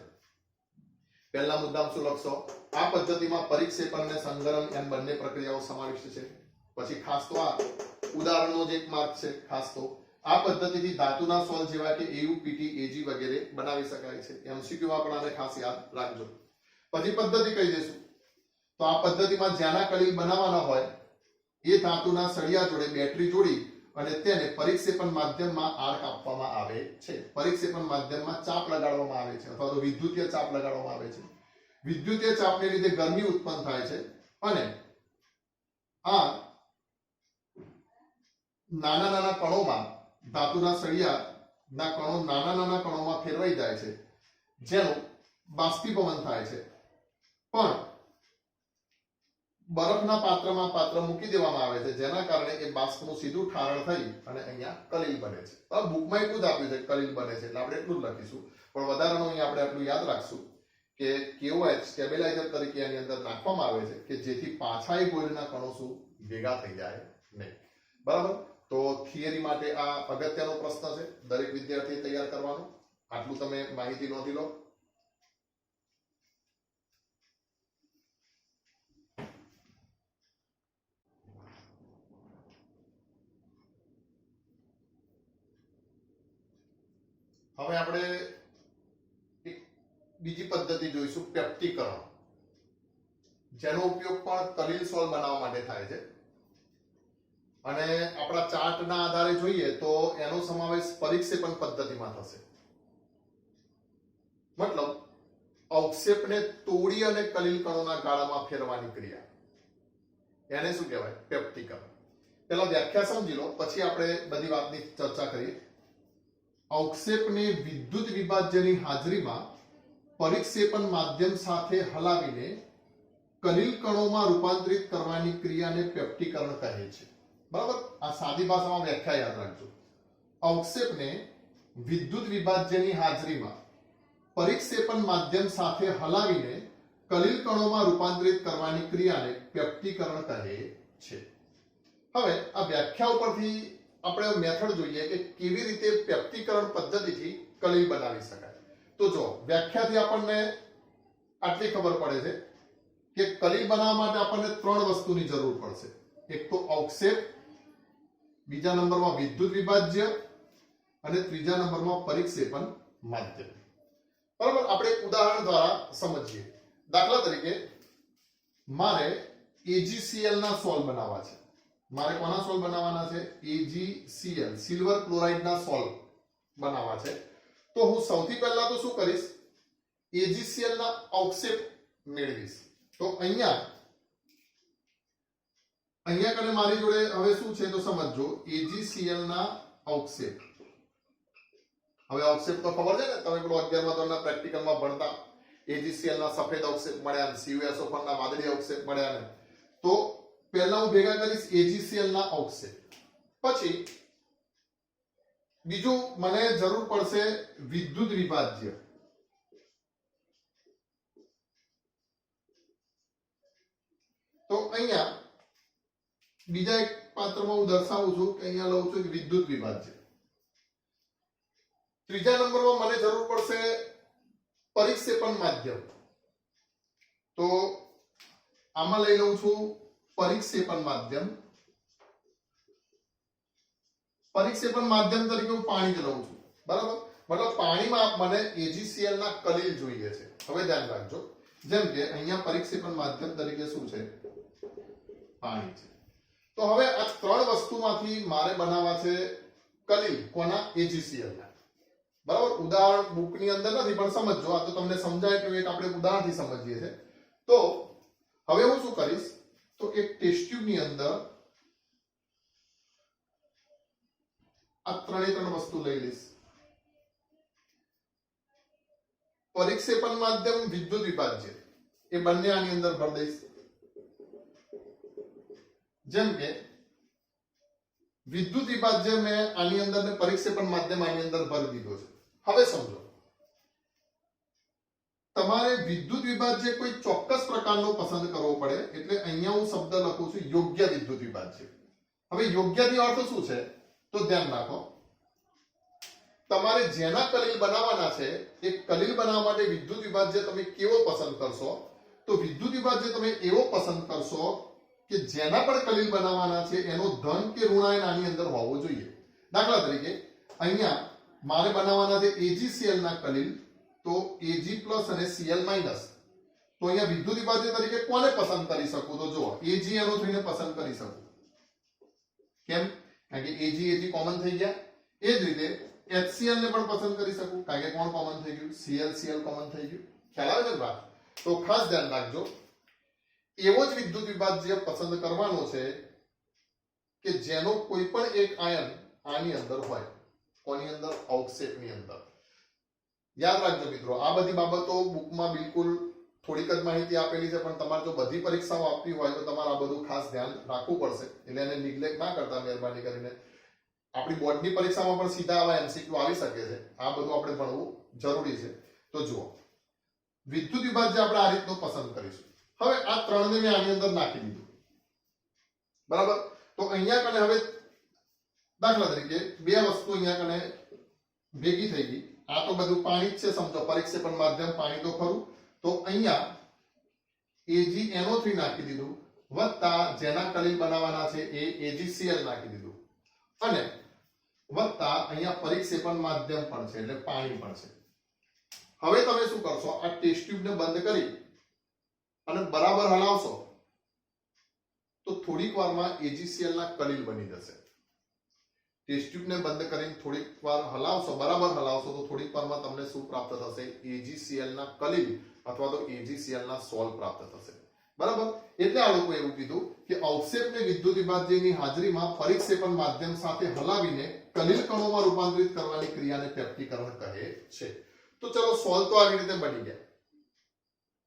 પહેલા મુદ્દામાં શું લખશો? આ પદ્ધતિમાં પરિક્ષેપણ અને સંગરણ એમ બંને પ્રક્રિયાઓ સમાવિષ્ટ છે. પછી ખાસ તો આ ઉદાહરણનો જ એક માર્ક છે. ખાસ તો આ પદ્ધતિથી ધાતુના સોલ જેવા કે AU PT AG વગેરે બનાવી શકાય છે. MCQ માં પણ આને ખાસ યાદ રાખજો. પછી પદ્ધતિ કહી દઈશું. તો આ પદ્ધતિમાં જ્યાંના કલિલ બનાવવાના હોય એ ધાતુના સળિયા જોડે બેટરી જોડી અને તેને પરિક્ષેપણ માધ્યમમાં આર્ક આપવામાં આવે છે. પરિક્ષેપણ માધ્યમમાં ચાપ લગાડવામાં આવે છે અથવા તો વિદ્યુતીય ચાપ લગાડવામાં આવે છે. વિદ્યુતીય ચાપને લીધે ગરમી ઉત્પન્ન થાય છે અને આ નાના નાના કણોમાં ધાતુના સળિયાના કણો નાના નાના કણોમાં ફેરવાઈ જાય છે, જેનું બાષ્પીભવન થાય છે. પણ બરફના પાત્રમાં પાત્ર મૂકી દેવામાં આવે છે, જેના કારણે એ બાષ્પનું સીધું ઠારણ થઈ અને અહીંયા કલિલ બને છે. હવે બુકમાં એટલું જ આપ્યું છે કલિલ બને છે, એટલે આપણે એટલું જ લખીશું. પણ વધારાનું અહીંયા આપણે આટલું યાદ રાખશું કે KOH સ્ટેબિલાઇઝર તરીકે એની અંદર નાખવામાં આવે છે કે જેથી પાછા એ ગોલ્ડના કણો શું ભેગા થઈ જાય નહીં. બરાબર? તો થિયરી માટે આ અગત્યનો પ્રશ્ન છે, દરેક વિદ્યાર્થીએ તૈયાર કરવાનો. આટલું તમે માહિતી નોંધી લો. હવે આપણે એક બીજી પદ્ધતિ જોઈશું, પેપ્ટીકરણ, જેનો ઉપયોગ પણ કલિલ સોલ બનાવવા માટે થાય છે. અને આપણા ચાર્ટના આધારે જોઈએ તો એનો સમાવેશ પરિક્ષેપણ પદ્ધતિમાં થશે. મતલબ અવક્ષેપને તોડી અને કલિલ કણોના ગાળામાં ફેરવાની ક્રિયા, એને શું કહેવાય? પેપ્ટીકરણ. પહેલા વ્યાખ્યા સમજી લો, પછી આપણે બધી વાતની ચર્ચા કરીએ. અવક્ષેપને વિદ્યુત વિભાજ્યની હાજરીમાં પરિક્ષેપણ માધ્યમ સાથે હલાવીને કલિલ કણોમાં રૂપાંતરિત કરવાની ક્રિયાને પેપ્ટીકરણ કહે છે. બરાબર? આ સાદી ભાષામાં વ્યાખ્યા યાદ રાખજો. અવક્ષેપને વિદ્યુત વિભાજ્યની હાજરીમાં પરિક્ષેપણ માધ્યમ સાથે હલાવીને કલિલ કણોમાં રૂપાંતરિત કરવાની ક્રિયાને પેપ્ટીકરણ કહે છે. હવે આ વ્યાખ્યા ઉપરથી આપણે મેથડ જોઈએ કે કેવી રીતે પેપ્ટીકરણ પદ્ધતિથી કલિલ બનાવી શકાય. તો જો વ્યાખ્યાથી આપણને આટલી ખબર પડે છે કે કલિલ બનાવવા માટે આપણને ત્રણ વસ્તુની જરૂર પડશે. એક તો અવક્ષેપ, બીજા નંબરમાં વિદ્યુત વિભાજ્ય અને ત્રીજા નંબરમાં પરિક્ષેપણ માધ્યમ. બરાબર? આપણે એક ઉદાહરણ દ્વારા સમજીએ. દાખલા તરીકે મારે AgCl ના સોલ બનાવવા છે. મારે કોના સોલ બનાવવાના છે? AgCl, સિલ્વર ક્લોરાઇડના સોલ બનાવવા છે. તો હું સૌથી પહેલા તો શું કરીશ? AgCl ના અવક્ષેપ મેળવીશ. તો અહીંયા કને મારી જોડે હવે શું છે તો સમજો, AgCl ના અવક્ષેપ. હવે અવક્ષેપ તો ખબર છે ને, તમે પેલું 11મા ધોરણના પ્રેક્ટિકલમાં ભણતા, AgCl ના સફેદ અવક્ષેપ મળ્યા ને CuSO4 ના વાદળી અવક્ષેપ મળ્યા ને. તો પહેલા હું ભેગા કરીશ AgCl ના અવક્ષેપ, પછી બીજું મને જરૂર પડશે વિદ્યુત વિભાજ્ય. તો અહીંયા બીજા એક પાત્રમાં હું દર્શાવું છું કે અહીંયા લઉં છું વિદ્યુત વિભાજ્ય. ત્રીજા નંબરમાં મને જરૂર પડશે પરિક્ષેપણ માધ્યમ. તો આમાં લઈ લઉં છું પરિક્ષેપણ માધ્યમ. પરિક્ષેપણ માધ્યમ તરીકે હું પાણી જ લઉં છું, બરાબર. મતલબ પાણીમાં મને AgCl ના કલીલ જોઈએ છે. હવે ધ્યાન રાખજો, જેમ કે અહીંયા પરિક્ષેપણ માધ્યમ તરીકે શું છે? પાણી છે. તો હવે આ ત્રણ વસ્તુમાંથી મારે બનાવવા છે કલીલ. કોના? AgCl ના. બરાબર. ઉદાહરણ બુકની અંદર નથી, પણ સમજો, આ તો તમને સમજાય કે એક આપણે ઉદાહરણથી સમજીએ છે. તો હવે હું શું કરીશ, તો એક ટેસ્ટ ટ્યુબની અંદર આ ત્રણ વસ્તુ લઈ લઈશ. પરિક્ષેપણ માધ્યમ, વિદ્યુત વિભાજ્ય, એ બંને આની અંદર ભરી દઈશ. જેમ કે વિદ્યુત વિભાજ્ય મેં આની અંદર ને પરિક્ષેપણ માધ્યમ આની અંદર ભરી દીધો છે. હવે સમજો, તમારે વિદ્યુત વિભાજ્ય કોઈ ચોક્કસ પ્રકારનો પસંદ કરવો પડે, એટલે અહીંયા હું શબ્દ લખું છું યોગ્ય વિદ્યુત વિભાજ્ય. હવે યોગ્યથી અર્થ શું છે? તો ધ્યાન રાખો, તમારે જેના કલીલ બનાવવાના છે એ કલીલ બનાવવા માટે વિદ્યુત વિભાજ્ય તમે કેવો પસંદ કરશો? તો વિદ્યુત વિભાજ્ય તમે એવો પસંદ કરશો કે જેના પણ કલીલ બનાવવાના છે એનો ધન કે ઋણાયન આની અંદર હોવો જોઈએ. દાખલા તરીકે અહીંયા મારે બનાવવાના છે AgCl ના કલીલ, તો Ag+ અને Cl-. તો અહીંયા વિદ્યુત વિભાજ્ય તરીકે કોને પસંદ કરી શકું? તો જુઓ, AgNO3 ને પસંદ કરી શકું. કેમ? કારણ કે Ag કોમન થઈ ગયા. એ જ રીતે HCl ને પણ પસંદ કરી શકું, કારણ કે કોણ કોમન થઈ ગયું? Cl કોમન થઈ ગયું. ખ્યાલ આવે છે વાત? તો ખાસ ધ્યાન રાખજો, એવો જ વિદ્યુત વિભાજ્ય પસંદ કરવાનો છે કે જેનો કોઈ પણ એક આયન આની અંદર હોય. કોની અંદર? અવક્ષેપની અંદર. યાદ રાખજો મિત્રો, આ બધી બાબતો બુકમાં બિલકુલ થોડીક જ માહિતી આપેલી છે, પણ તમારે જો બધી પરીક્ષાઓ આપવી હોય તો તમારે આ બધું ખાસ ધ્યાન રાખવું પડશે. એટલે એને નિગ્લેક્ટ ના કરતા મહેરબાની કરીને. આપણી બોર્ડની પરીક્ષામાં પણ સીધા આવા MCQ આવી શકે છે. આ બધું આપણે ભણવું જરૂરી છે. તો જુઓ, વિદ્યુત વિભાજ્ય આપણે આ રીતનું પસંદ કરીશું. હવે આ ત્રણને મેં આની અંદર નાખી દીધું, બરાબર. તો અહીંયા કને હવે દાખલા તરીકે બે વસ્તુ અહીંયા કને ભેગી થઈ ગઈ. આ તો બધું પાણી જ છે, સમજો. પરિક્ષેપણ માધ્યમ પાણી તો ખરું. તો અહીંયા AgNO3 નાખી દીધું, વત્તા જેના કલીલ બનાવવાના છે એ AgCl નાખી દીધું, અને વત્તા અહીંયા પરિક્ષેપણ માધ્યમ પણ છે, એટલે પાણી પણ છે. હવે તમે શું કરશો? આ ટેસ્ટ ટ્યુબને બંધ કરી અને બરાબર હલાવશો તો થોડીક વારમાં AgCl ના કલીલ બની જશે. ટેસ્ટ ટ્યુબને બંધ કરીને થોડીક વાર હલાવશો, બરાબર હલાવશો, તો થોડીક વારમાં તમને શું પ્રાપ્ત થશે? AgCl ના કલીલ અથવા તો AgCl ના સોલ પ્રાપ્ત થશે, બરાબર. એટલે આ લોકો એવું કીધું કે અવક્ષેપને વિદ્યુત વિભાજ્યની હાજરીમાં પરિક્ષેપણ માધ્યમ સાથે હલાવીને કલીલ કણોમાં રૂપાંતરિત કરવાની ક્રિયાને પેપ્ટીકરણ કહે છે. તો ચલો, સોલ તો આવી રીતે બની ગયા.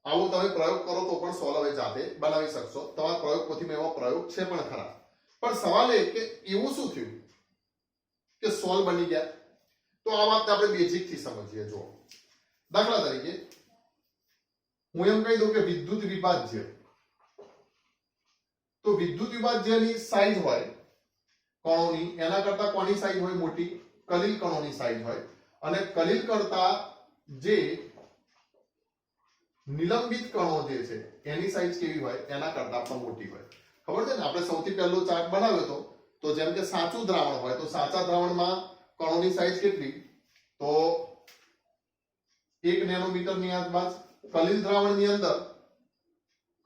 આવો તમે પ્રયોગ કરો તો પણ સોલ હવે જાતે બનાવી શકશો. તમારા પ્રયોગ પોથીમાં એવો પ્રયોગ છે પણ ખરા. પણ સવાલ એ કે એવું શું થયું કે સોલ બની ગયા? તો આ વાતને આપણે બેઝિક થી સમજીએ. જો દાખલા તરીકે હું એમ કહી દઉં કે વિદ્યુત વિભાજ્ય, તો વિદ્યુત વિભાજ્યની સાઈઝ હોય કણોની, એના કરતા કોની સાઈઝ હોય? મોટી. કલીલ કણોની સાઈઝ હોય. અને કલીલ કરતા જે નિલંબિત કણો જે છે એની સાઈઝ કેવી હોય? એના કરતા પણ મોટી હોય. ખબર છે ને? આપણે સૌથી પહેલો ચાર્ટ બનાવ્યો હતો. તો જેમ કે સાચું દ્રાવણ હોય તો સાચા દ્રાવણમાં કણોની સાઈઝ કેટલી? તો 1 નેનોમીટર ની આસપાસ. કલીલ દ્રાવણની અંદર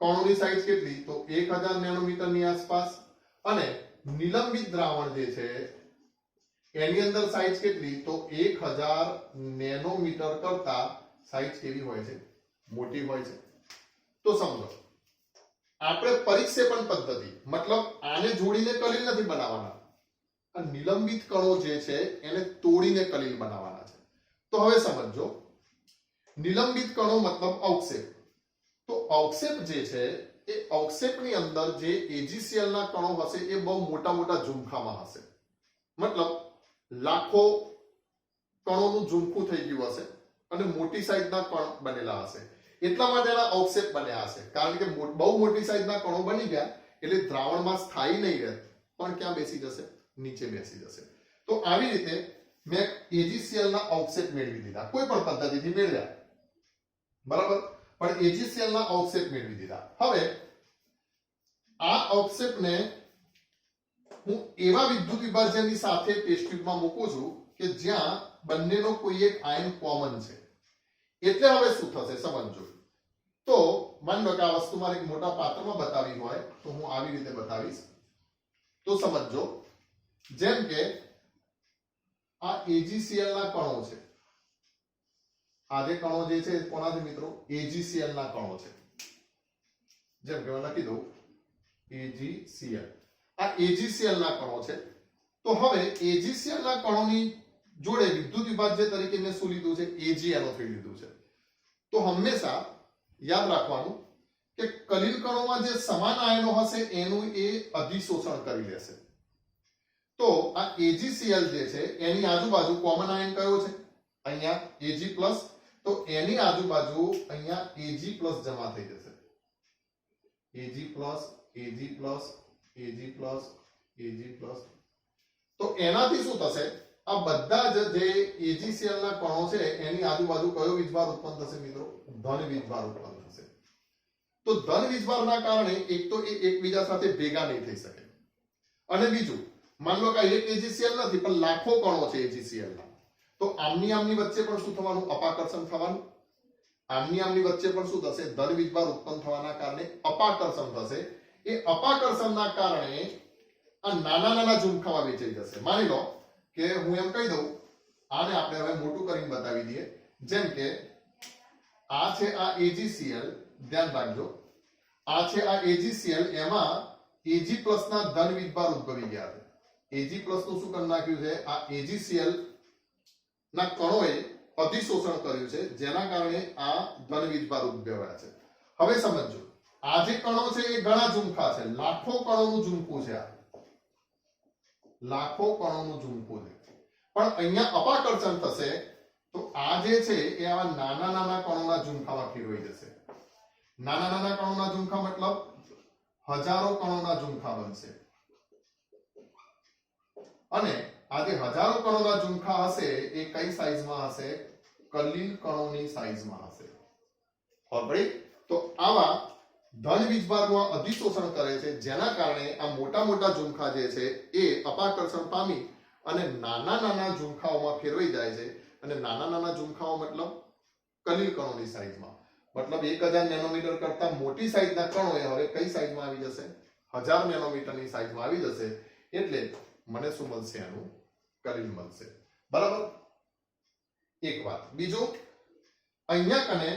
કણોની સાઈઝ કેટલી? તો 1000 નેનોમીટર ની આસપાસ. અને નિલંબિત દ્રાવણ જે છે એની અંદર સાઈઝ કેટલી? તો 1000 નેનોમીટર કરતા સાઈઝ કેવી હોય છે? મોટી હોય છે. તો સમજો, આપણે પરિક્ષેપણ પદ્ધતિ, મતલબ આને જોડીને કલીલ નથી બનાવવાના. આ નિલંબિત કણો જે છે એને તોડીને કલીલ બનાવવાના છે. તો હવે સમજો, નિલંબિત કણો મતલબ અવક્ષેપ. તો અવક્ષેપ જે છે એ અવક્ષેપની અંદર જે AgCl ના કણો હશે એ બહુ મોટા મોટા ઝુમખામાં હશે, મતલબ લાખો કણોનું ઝુમખું થઈ ગયું હશે અને મોટી સાઈઝના કણ બનેલા હશે. એટલા માટે એના અવક્ષેપ બન્યા હશે, કારણ કે બહુ મોટી સાઈઝના કણો બની ગયા એટલે દ્રાવણમાં સ્થાયી નહીં રહે, પણ ક્યાં બેસી જશે? નીચે બેસી જશે. તો આવી રીતે મેં AgCl ના અવક્ષેપ મેળવી દીધા, કોઈ પણ પદ્ધતિથી મેળવ્યા, બરાબર, પણ AgCl ના અવક્ષેપ મેળવી દીધા. હવે આ અવક્ષેપને હું એવા વિદ્યુત વિભાજનની સાથે ટેસ્ટ ટ્યુબમાં મૂકું છું કે જ્યાં બંનેનો કોઈ એક આયન કોમન છે. એટલે હવે શું થશે સમજો. તો માની લો કે આ વસ્તુ મારે એક મોટા પાત્રમાં બતાવી હોય તો હું આવી રીતે બતાવીશ. તો સમજો, જેમ કે આ AgCl ના કણો છે, આ જે કણો જે છે કોના છે મિત્રો? AgCl ના કણો છે. જેમ કે હું લખી દઉં AgCl, આ AgCl ના કણો છે. તો હવે AgCl ના કણોની જોડે વિદ્યુત વિભાજ્ય તરીકે મેં શું લીધું છે? AgNO3 લીધું છે. તો હંમેશા યાદ રાખવાનું કે કલીલ કણોમાં જે સમાન આયનો હશે એનું એ અધિશોષણ કરી લેશે. તો આ AgCl જે છે એની આજુબાજુ કોમન આયન કયો છે? અહીંયા Ag+, તો એની આજુબાજુ અહીંયા Ag+ જમા થઈ જશે. Ag+, Ag+, Ag+. તો એનાથી શું થશે? આ બધા જ જે AgCl ના કણો છે એની આજુબાજુ કયો વીજભાર ઉત્પન્ન થશે મિત્રો? ધન વીજભાર ઉત્પન્ન થશે. તો ધન વીજભારના કારણે એક તો એ એકબીજા સાથે ભેગા નહીં થઈ શકે, અને બીજું માન લો કે એક AgCl નથી પણ લાખો કણો છે AgCl ના, તો આમની વચ્ચે પણ શું થવાનું? અપાકર્ષણ થવાનું. આમની વચ્ચે પણ શું થશે? ધન વીજભાર ઉત્પન્ન થવાના કારણે અપાકર્ષણ થશે. એ અપાકર્ષણના કારણે આ નાના નાના ઝુમખામાં વેચાઈ જશે. માની લો કે હું એમ કહી દઉં, આને આપણે હવે મોટું કરીને બતાવી દઈએ. જેમ કે આ છે આ AgCl, ધ્યાન રાખજો, આ છે આ AgCl, એમાં Ag+ ના ધન વીજભાર ઉદ્ભવી ગયા છે. Ag+ નું શું કરી નાખ્યું છે? આ AgCl ના કણોએ અધિશોષણ કર્યું છે, જેના કારણે આ ધન વીજભાર ઉદ્ભવ્યા છે. હવે સમજો, આ જે કણો છે એ ઘણા ઝુમખા છે, લાખો કણોનું ઝુમખું છે. આ લાખો કણોનું ઝુમખું છે, પણ અહીંયા અપાકર્ષણ થશે તો આ જે છે એ આવા નાના નાના કણોના ઝુમખામાં ફેરવાઈ જશે. નાના નાના કણોના ઝુમખા મતલબ હજારો કણોના ઝુમખા બનશે, અને આ જે હજારો કણોના ઝુમખા હશે એ કઈ સાઈઝમાં હશે? કલીલ કણોની સાઈઝમાં હશે. ઓલરાઈટ. તો આવા ધન વીજભારમાં અધિશોષણ કરે છે, જેના કારણે આ મોટા મોટા ઝુમખા જે છે એ અપાકર્ષણ પામી અને નાના નાના ઝુમખાઓમાં ફેરવાઈ જાય છે. અને નાના નાના ઝુમખાઓ મતલબ કલીલ કણોની સાઈઝમાં, મતલબ 1000 નેનોમીટર કરતા મોટી સાઈઝના કણો એ હવે કઈ સાઈઝમાં આવી જશે? 1000 નેનોમીટરની સાઈઝમાં આવી જશે. એટલે મને શું મળશે? એનું કલીલ મળશે. બરાબર, એક વાત. બીજું, અહીંયા કને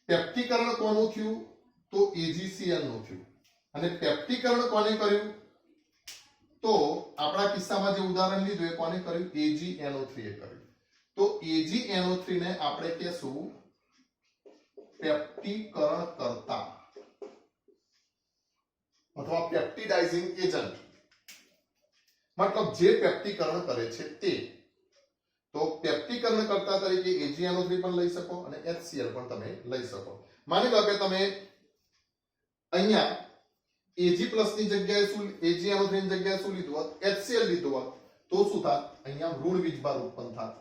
પેપ્ટીકરણ કોનું થયું? તો AgCl નું થયું. અને પેપ્ટીકરણ કોને કર્યું? તો આપણા કિસ્સામાં જે ઉદાહરણ લીધું એ કોને કર્યું? AgNO3 એ કર્યું. તો AgNO3 ને આપણે કહેશું પેપ્ટીકરણ કરતા અથવા પેપ્ટિડાઇઝિંગ એજન્ટ, મતલબ જે પેપ્ટીકરણ કરે છે તે. તો પેપ્ટીકરણ કરતા તરીકે AgNO3 પણ લઈ શકો અને HCl પણ તમે લઈ શકો. માની લો કે તમે અહીંયા Ag+ ની જગ્યાએ શું, AgNO3 ની જગ્યાએ શું લીધું હોત? HCl લીધું હોત, તો શું થાત? અહીંયા ઋણ વીજભાર ઉત્પન્ન થાત.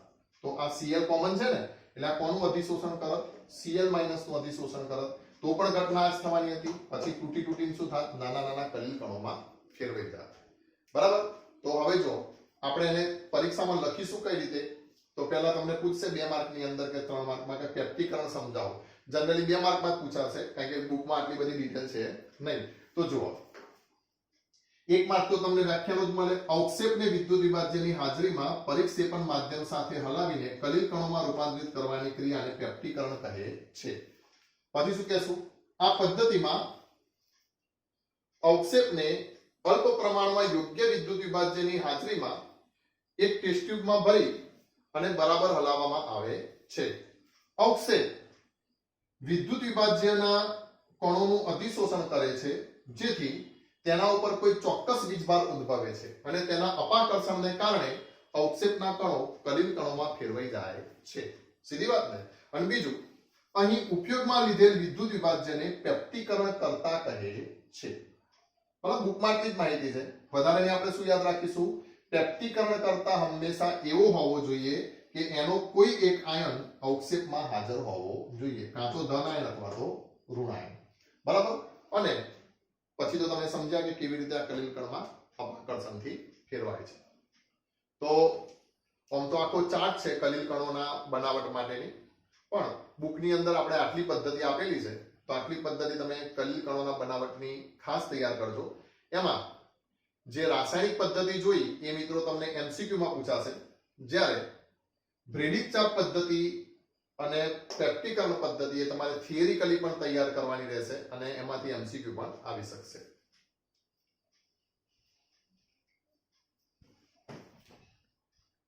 તો આ Cl કોમન છે ને, એટલે આ કોનું અધિશોષણ કરત? Cl- નું અધિશોષણ કરત. તો પણ ઘટના જ થવાની હતી. પછી તૂટીને શું થાત? નાના નાના કલીલ કણોમાં ફેરવાઈ જાત. બરાબર. તો હવે જો આપણે એને પરીક્ષામાં લખીશું કઈ રીતે? તો પહેલા તમને પૂછશે 2 માર્કની અંદર કે 3 માર્કમાં કે પેપ્ટીકરણ સમજાવો. જનરલી 2 માર્કમાં જ પૂછાશે, કારણ કે બુકમાં આટલી બધી ડિટેલ છે નહીં. તો જુઓ, 1 માર્ક તો તમને વ્યાખ્યાનો જ મળે. અવક્ષેપને વિદ્યુત વિભાજ્યની હાજરીમાં પરિક્ષેપણ માધ્યમ સાથે હલાવીને કલીલ કણોમાં રૂપાંતરિત કરવાની ક્રિયાને પેપ્ટીકરણ કહે છે. પછી શું કહેશું? આ પદ્ધતિમાં અવક્ષેપને અલ્પ પ્રમાણમાં યોગ્ય વિદ્યુત વિભાજ્યની હાજરીમાં એક ટેસ્ટ ટ્યુબમાં ભરી અને બરાબર હલાવવામાં આવે છે. અવક્ષેપ વિદ્યુત વિભાજ્યના કણોનું અતિશોષણ કરે છે, જેથી તેના ઉપર કોઈ ચોક્કસ વીજભાર ઉદ્ભવે છે અને તેના અપાકર્ષણને કારણે અવક્ષેપના કણો કલીલ કણોમાં ફેરવાઈ જાય છે. સીધી વાત ને. અને બીજું, અહીં ઉપયોગમાં લીધેલ વિદ્યુત વિભાજ્યને પેપ્ટીકરણ કરતા કહે છે. બરાબર, બુકમાર્કની જ માહિતી છે. વધારે આપણે શું યાદ રાખીશું? પેપ્ટીકરણ કરતા હંમેશા એવો હોવો જોઈએ કે એનો કોઈ એક આયન અવક્ષેપમાં હાજર હોવો જોઈએ, કાં તો ધન આયન અથવા તો ઋણ આયન. બરાબર. અને પછી તો તમે સમજ્યા કે કેવી રીતે આ કલીલ કણમાં અપાકર્ષણથી ફેરવાય છે. તો આમ તો આખો ચાર્ટ છે કલીલ કણોના બનાવટ માટેની, પણ બુકની અંદર આપણે આટલી પદ્ધતિ આપેલી છે, તો આટલી પદ્ધતિ તમે કલીલ કણોના બનાવટની ખાસ તૈયાર કરજો. એમાં જે રાસાયણિક પદ્ધતિ જોઈ એ મિત્રો તમને MCQ માં પૂછાશે, જ્યારે બ્રેડિક ચાપ પદ્ધતિ અને પેપ્ટીકરણ પદ્ધતિ એ તમારે થિયરિકલી પણ તૈયાર કરવાની રહેશે અને એમાંથી MCQ પણ આવી શકશે.